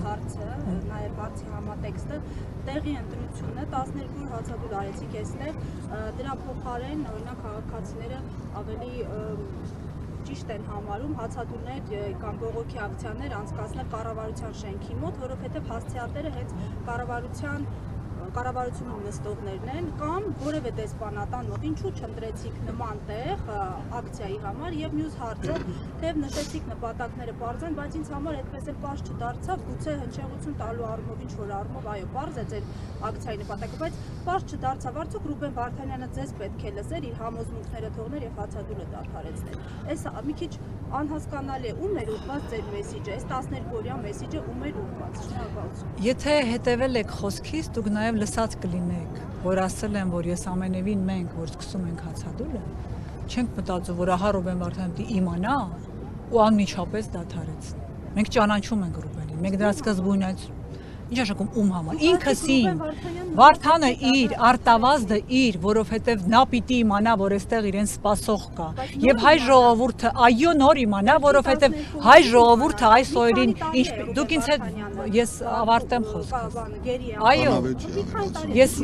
հարցը, նաև հարցի համատեքստը, տեղի ընտրությունն է, 12 հացադուլ արեցիք այստեղ, դրա փոխարեն, օրինակ քաղաքացիները ավելի ճիշտ են համարում հացադուլներ կամ բողոքի ակցիաներ անցկացնել կառավարության շենքի մոտ, որովհետև հասցեատերը հենց կառավարությունում նստողներն են կամ որևէ դեսպանատան մոտ ինչու չընտրեցիք նման տեղ ակցիայի համար եւ մյուս հարցը թեև նշեցիք նպատակները པարզ են, բայց ինձ համար այդպես էլ པարզ չդարձավ, գուցե հնչեղություն տալու առումով ինչ որ առումով այո པարզ է ձեր ակցիայի նպատակը, բայց པարզ չդարձավ, արդյոք Ռուբեն Վարդանյանը ձեզ պետք է լսեր, իր համոզմունքները թողներ եւ հացադուլը դադարեցներ։ Այս մի քիչ անհասկանալի է ում էր ուղղված ձեր մեսիջը, այս 12-օրյա մեսիջը ում էր ուղղված։ Շնորհակալություն։ Եթե հետևել եք խոսքից, դուք նաև լսած կլինեք, որ ասել եմ, որ ես ամենևին մենք, որ սկսում ենք հացադուլը, չենք մտածում, որ ահա Ռուբեն Վարդանյանը իմանա ու անմիջապես դադարեցնի։ Մենք ճանաչում ենք Ռուբենին, մենք դրա սկզբունից ինչ ասում ում համար, ինքս ին, Վարդանը իր, Արտավազդը իր, որովհետև նա պիտի իմանա, որ այստեղ իրեն սպասող կա, եւ հայ ժողովուրդը այո նոր իմանա, որովհետև հայ ժողովուրդը այս օրերին դուք ինձ հետ ես ավարտեմ խոսքս։ Այո, ես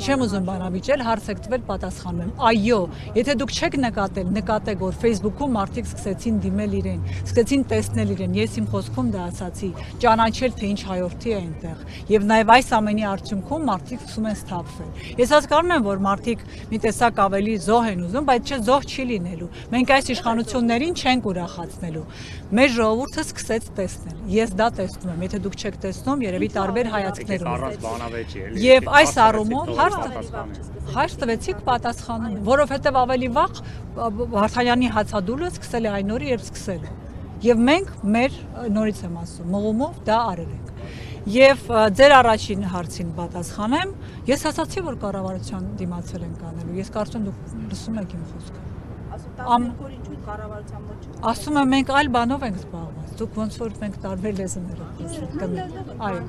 չեմ ուզում բանավիճել, հարց եք տվել, պատասխանում եմ։ Այո, եթե դուք չեք նկատել, նկատեք, որ Facebook-ում մարդիկ սկսեցին դիմել իրեն, սկսեցին տեսնել իրեն, ես իմ խոսքում դա ասացի, ճանաչել թե ինչ հայորդի է այնտեղ, եւ նաեւ այս ամենի արդյունքում մարդիկ սկսում են սթափվել։ Ես հասկանում եմ, որ մարդիկ մի տեսակ ավելի զոհ են ուզում, բայց չէ, զոհ չի լինելու։ Մենք այս իշխանություններին չենք ուրախացնելու։ Մեր ժողովուրդը սկսեց տեսնել։ Ես դա տեսնում եմ, եթե դուք չեք տեսնում, երևի տարբեր հայացքներ ունեք։ Եվ այս առումով հարց տվեցիք պատասխանում, որովհետև ավելի վաղ Վարդանյանի հացադուլը սկսել է այն օրը, երբ սկսել է։ Եվ մենք մեր նորից եմ ասում, մղումով դա արել ենք։ Եվ ձեր առաջին հարցին պատասխանեմ, ես ասացի, որ կառավարության դիմացել ենք անելու, ես կարծում դուք լսում եք իմ խոսքը։ Ասում եմ մենք այլ բանով ենք զբաղված, դուք ոնց որ մենք տարբեր լեզուներ ենք կնենք։ Այո։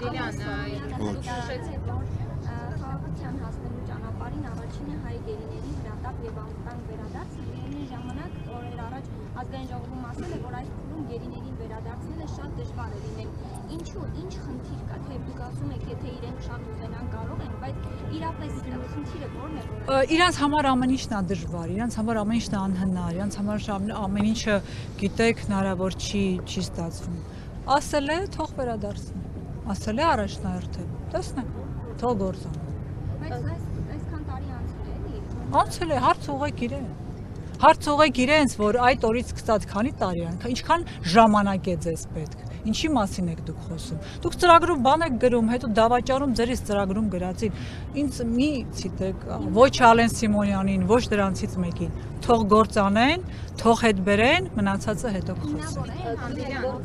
Քաղաքացիան հասնելու ճանապարհին առաջինը հայ գերիների հրատապ եւ անվտանգ վերադարձը լինի ժամանակ օրեր առաջ ազգային ժողովում ասել է, որ այս փուլում գերիներին վերադարձնելը շատ դժվար է լինել։ Ինչու, ինչ խնդիր կա, թե դուք ասում եք, եթե իրենք շատ ուզենան կարող են, բայց իրապես խնդիրը ո՞րն է։ Իրանց համար ամեն ինչն է դժվար, իրանց համար ամեն ինչն է անհնար, իրանց համար ամեն ինչը գիտեք հնարավոր չի ստացվում։ Ասել է, թող վերադարձնի։ Ասել է առաջնահերթել։ Տեսնենք, թող գործան։ Բայց այսքան տարի անցել է, էլի։ Անցել է, հարց ուղեք իրեն։ Հարց ուղեք իրենց, որ այդ օրից սկսած քանի տարի է, ինչքան ժամանակ է ձեզ պետք։ Ինչի մասին եք դուք խոսում։ Դուք ծրագրում բան եք գրում, հետո դավաճանում ձերից ծրագրում գրածին։ Ինձ մի ցիտեք, ոչ Ալեն Սիմոնյանին, ոչ դրանցից մեկին։ Թող գործանեն, թող հետ բերեն, մնացածը հետո կխոսենք։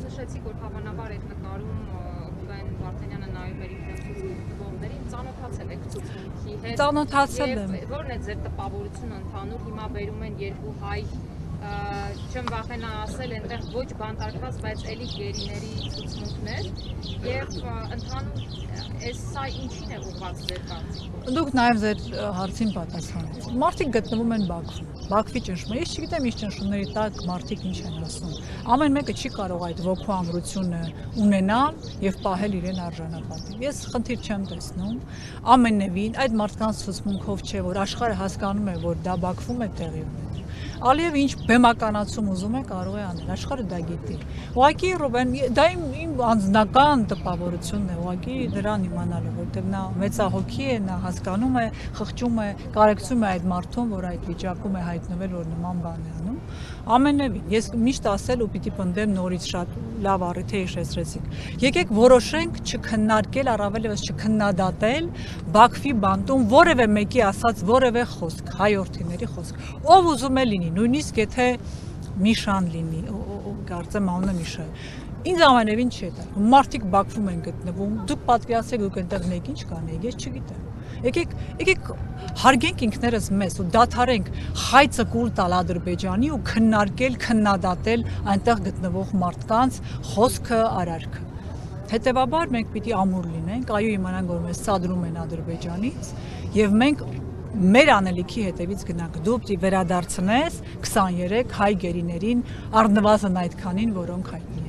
Նշեցիք, որ հավանաբար այդ նկարում Ռուբեն Վարդանյանը նայում էր իր ցուցումներին, ծանոթացել եք ցուցմունքի հետ։ Ծանոթացել եմ։ Որն է ձեր տպավորությունը ընդհանուր, հիմա բերում են երկու հայ չեմ վախենա ասել, այնտեղ ոչ բանտարկված, բայց էլի գերիների ցուցմունքներ եւ ընդհանուր այս սա ինչին է ուղղված ձեր կարծիքով։ Դուք նաեւ ձեր հարցին պատասխանեցիք։ Մարդիկ գտնվում են Բաքվում, Բաքվի ճնշումը։ Ես չգիտեմ ինչ ճնշումների տակ մարդիկ ինչ են ասում։ Ամեն մեկը չի կարող այդ ոգու ամրությունը ունենալ եւ պահել իրեն արժանապատիվ։ Ես խնդիր չեմ տեսնում։ Ամենևին այդ մարդկանց ցուցմունքով չէ, որ աշխարհը հասկանում է, որ դա Բաքվում է տեղի ունենում։ Ալիևը ինչ բեմականացում ուզում է կարող է անել, աշխարհը դա գիտի։ Ուղղակի Ռուբեն, դա իմ անձնական տպավորությունն է, ուղղակի դրան իմանալը, որտեղ նա մեծահոգի է, նա հասկանում է, խղճում է, կարեկցում է այդ մարդուն, որ այդ վիճակում է հայտնվել, որ նման բան է անում։ Ամենևին, ես միշտ ասել ու պիտի պնդեմ նորից շատ լավ առիթ է հիշեցրեցիք։ Եկեք որոշենք չքննարկել, առավելևս չքննադատել Բաքվի բանտում որևէ մեկի ասած որևէ խոսք, հայորդիների խոսք։ Ով ուզում է լինի, նույնիսկ եթե Միշան լինի, կարծեմ անունը Միշա է։ Ինձ ամենևին չի դա։ Մարդիկ Բաքվում են գտնվում, դուք պատկերացրեք դուք այնտեղ մեկ ինչ կանեիք, ես չգիտեմ։ Եկեք հարգենք ինքներս մեզ ու դադարենք հայցը կուլ տալ Ադրբեջանի ու քննարկել, քննադատել այնտեղ գտնվող մարդկանց խոսքը, արարքը։ Հետևաբար մենք պիտի ամուր լինենք, այո իմանանք, որ մեզ սադրում են Ադրբեջանից եւ մենք մեր անելիքի հետևից գնանք։ Դու պիտի վերադարձնես 23 հայ գերիներին, առնվազն այդքանին, որոնք հայտնի